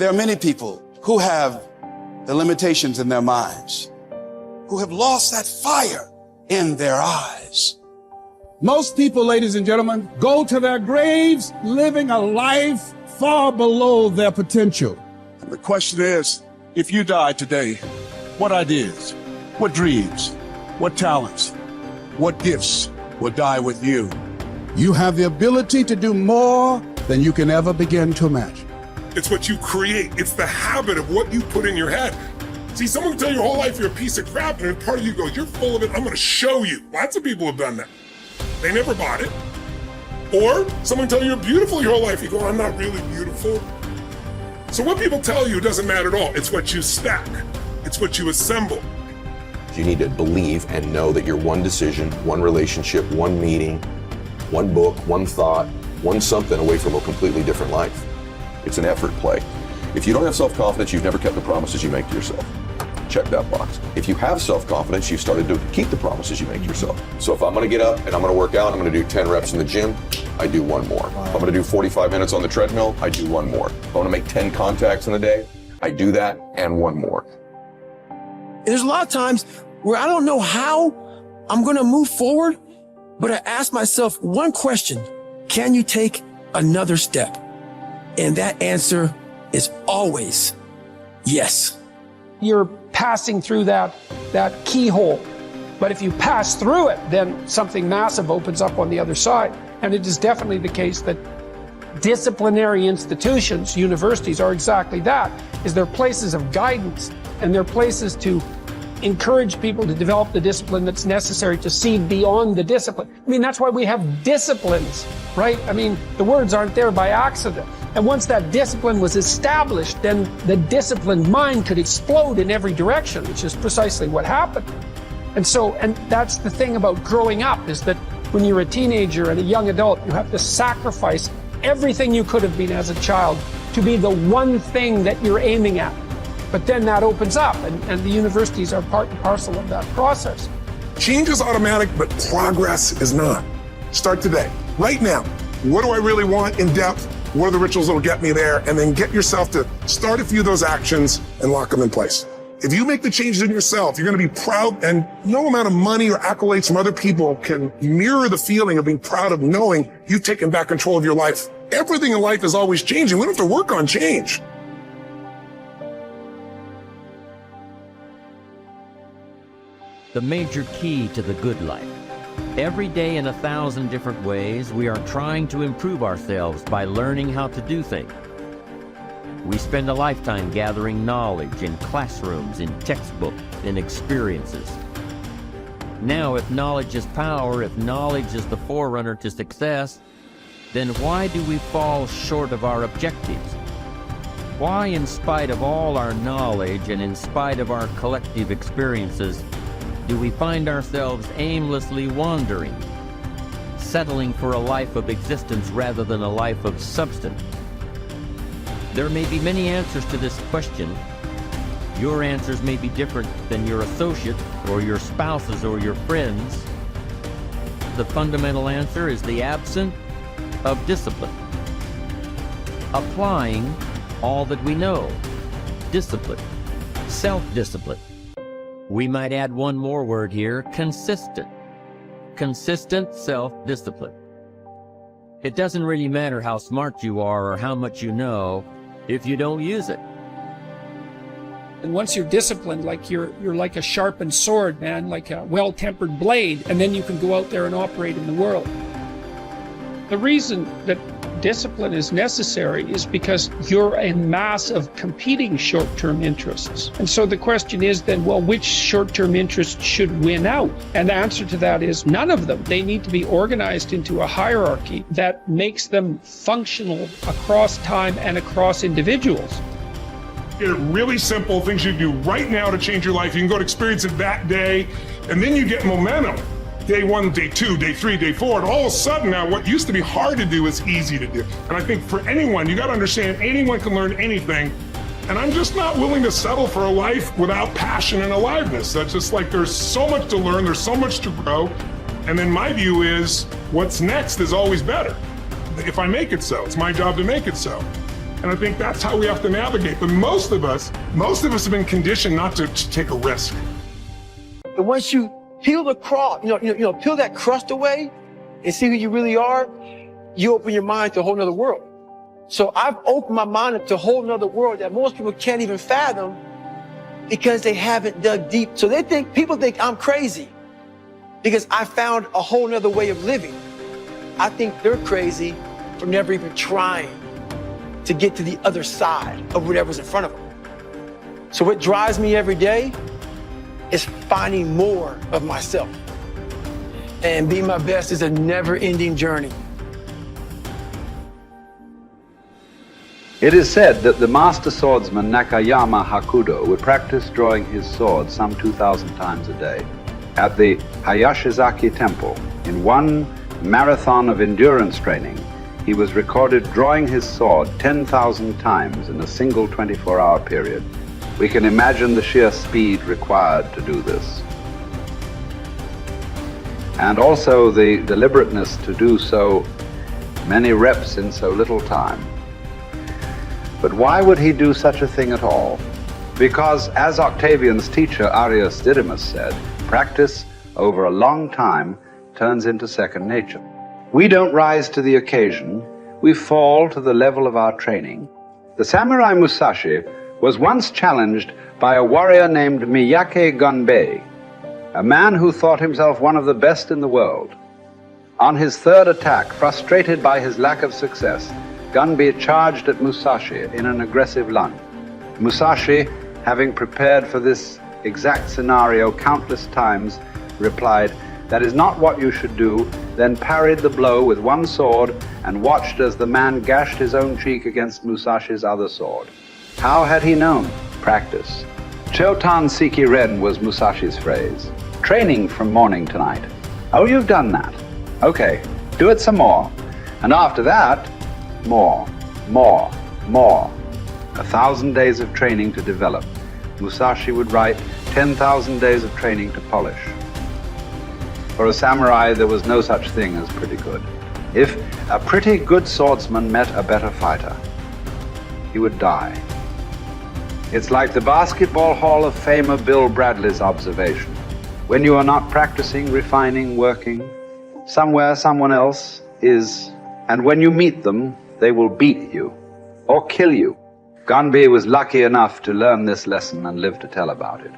There are many people who have the limitations in their minds, who have lost that fire in their eyes. Most people, ladies and gentlemen, go to their graves living a life far below their potential. The question is, if you died today, what ideas, what dreams, what talents, what gifts will die with you? You have the ability to do more than you can ever begin to imagine. It's what you create. It's the habit of what you put in your head. See, someone can tell you your whole life you're a piece of crap, and part of you goes, you're full of it, I'm gonna show you. Lots of people have done that. They never bought it. Or someone tell you you're beautiful your whole life, you go, I'm not really beautiful. So what people tell you doesn't matter at all. It's what you stack. It's what you assemble. You need to believe and know that you're one decision, one relationship, one meeting, one book, one thought, one something away from a completely different life. It's an effort play. If you don't have self-confidence, you've never kept the promises you make to yourself. Check that box. If you have self-confidence, you've started to keep the promises you make to yourself. So if I'm gonna get up and I'm gonna work out, I'm gonna do 10 reps in the gym, I do one more. If I'm gonna do 45 minutes on the treadmill, I do one more. If I wanna make 10 contacts in a day, I do that and one more. There's a lot of times where I don't know how I'm gonna move forward, but I ask myself one question: can you take another step? And that answer is always yes. You're passing through that keyhole. But if you pass through it, then something massive opens up on the other side. And it is definitely the case that disciplinary institutions, universities, are exactly that, is they're places of guidance, and they're places to encourage people to develop the discipline that's necessary to see beyond the discipline. I mean, that's why we have disciplines, right? I mean, the words aren't there by accident. And once that discipline was established, then the disciplined mind could explode in every direction, which is precisely what happened. And that's the thing about growing up, is that when you're a teenager and a young adult, you have to sacrifice everything you could have been as a child to be the one thing that you're aiming at. But then that opens up, and the universities are part and parcel of that process. Change is automatic, but progress is not. Start today, right now. What do I really want in depth? What are the rituals that will get me there? And then get yourself to start a few of those actions and lock them in place. If you make the changes in yourself, you're going to be proud, and no amount of money or accolades from other people can mirror the feeling of being proud of knowing you've taken back control of your life. Everything in life is always changing. We don't have to work on change. The major key to the good life. Every day in 1,000 different ways, we are trying to improve ourselves by learning how to do things. We spend a lifetime gathering knowledge in classrooms, in textbooks, in experiences. Now, if knowledge is power, if knowledge is the forerunner to success, then why do we fall short of our objectives? Why, in spite of all our knowledge and in spite of our collective experiences, do we find ourselves aimlessly wandering, settling for a life of existence rather than a life of substance? There may be many answers to this question. Your answers may be different than your associates or your spouses or your friends. The fundamental answer is the absence of discipline. Applying all that we know. Discipline. Self-discipline. We might add one more word here: consistent. Consistent self-discipline. It doesn't really matter how smart you are or how much you know if you don't use it. And once you're disciplined, like you're like a sharpened sword, man, like a well-tempered blade, and then you can go out there and operate in the world. The reason that discipline is necessary is because you're a mass of competing short-term interests. And so the question is then, well, which short-term interest should win out? And the answer to that is none of them. They need to be organized into a hierarchy that makes them functional across time and across individuals. Get it really simple, things you do right now to change your life. You can go to experience it that day, and then you get momentum. Day 1, day 2, day 3, day 4, and all of a sudden now what used to be hard to do is easy to do. And I think for anyone, you gotta understand, anyone can learn anything. And I'm just not willing to settle for a life without passion and aliveness. That's just like, there's so much to learn, there's so much to grow. And then my view is, what's next is always better. If I make it so, it's my job to make it so. And I think that's how we have to navigate. But most of us have been conditioned not to take a risk. And once you peel the crust, peel that crust away and see who you really are, you open your mind to a whole nother world. So I've opened my mind up to a whole nother world that most people can't even fathom because they haven't dug deep. So people think I'm crazy because I found a whole nother way of living. I think they're crazy for never even trying to get to the other side of whatever's in front of them. So what drives me every day is finding more of myself. And being my best is a never-ending journey. It is said that the master swordsman Nakayama Hakudo would practice drawing his sword some 2,000 times a day. At the Hayashizaki temple, in one marathon of endurance training, he was recorded drawing his sword 10,000 times in a single 24-hour period. We can imagine the sheer speed required to do this. And also the deliberateness to do so many reps in so little time. But why would he do such a thing at all? Because, as Octavian's teacher Arrius Didymus said, practice over a long time turns into second nature. We don't rise to the occasion, we fall to the level of our training. The samurai Musashi was once challenged by a warrior named Miyake Gunbei, a man who thought himself one of the best in the world. On his third attack, frustrated by his lack of success, Gunbei charged at Musashi in an aggressive lunge. Musashi, having prepared for this exact scenario countless times, replied, "That is not what you should do," then parried the blow with one sword and watched as the man gashed his own cheek against Musashi's other sword. How had he known? Practice. Chotan Siki Ren was Musashi's phrase. Training from morning to night. Oh, you've done that. Okay, do it some more. And after that, more, more, more. 1,000 days of training to develop. Musashi would write 10,000 days of training to polish. For a samurai, there was no such thing as pretty good. If a pretty good swordsman met a better fighter, he would die. It's like the Basketball Hall of Famer Bill Bradley's observation. When you are not practicing, refining, working, somewhere someone else is, and when you meet them, they will beat you or kill you. Gunbei was lucky enough to learn this lesson and live to tell about it.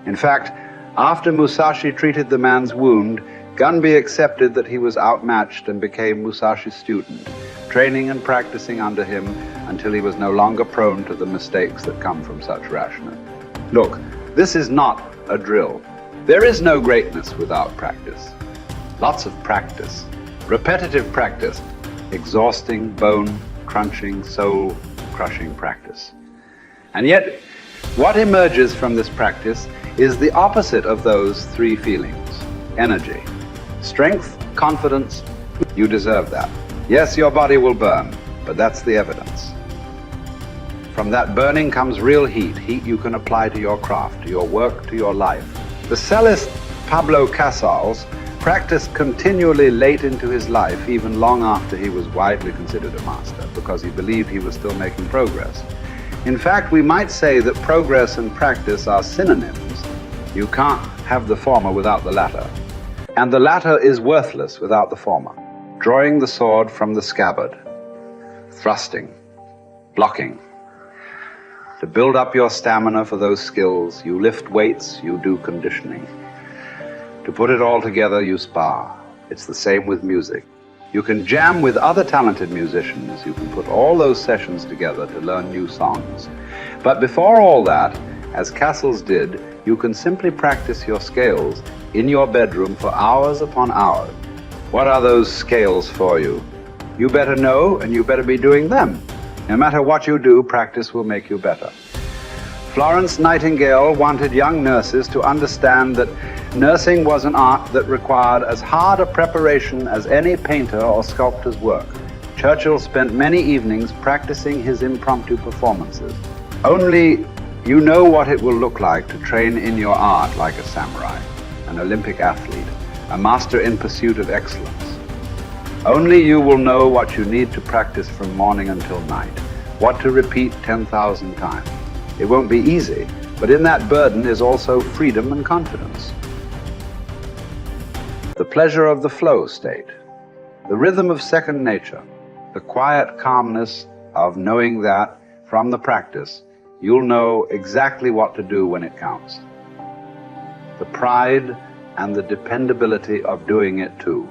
In fact, after Musashi treated the man's wound, Gunbei accepted that he was outmatched and became Musashi's student, training and practicing under him until he was no longer prone to the mistakes that come from such rashness. Look, this is not a drill. There is no greatness without practice. Lots of practice, repetitive practice, exhausting, bone-crunching, soul-crushing practice. And yet, what emerges from this practice is the opposite of those three feelings. Energy, strength, confidence. You deserve that. Yes, your body will burn, but that's the evidence. From that burning comes real heat, heat you can apply to your craft, to your work, to your life. The cellist Pablo Casals practiced continually late into his life, even long after he was widely considered a master, because he believed he was still making progress. In fact, we might say that progress and practice are synonyms. You can't have the former without the latter. And the latter is worthless without the former. Drawing the sword from the scabbard, thrusting, blocking. To build up your stamina for those skills, you lift weights, you do conditioning. To put it all together, you spar. It's the same with music. You can jam with other talented musicians. You can put all those sessions together to learn new songs. But before all that, as Casals did, you can simply practice your scales in your bedroom for hours upon hours. What are those scales for you? You better know, and you better be doing them. No matter what you do, practice will make you better. Florence Nightingale wanted young nurses to understand that nursing was an art that required as hard a preparation as any painter or sculptor's work. Churchill spent many evenings practicing his impromptu performances. Only you know what it will look like to train in your art like a samurai, an Olympic athlete, a master in pursuit of excellence. Only you will know what you need to practice from morning until night. what to repeat 10,000 times. It won't be easy, but in that burden is also freedom and confidence. The pleasure of the flow state, the rhythm of second nature, the quiet calmness of knowing that from the practice you'll know exactly what to do when it counts. The pride and the dependability of doing it too.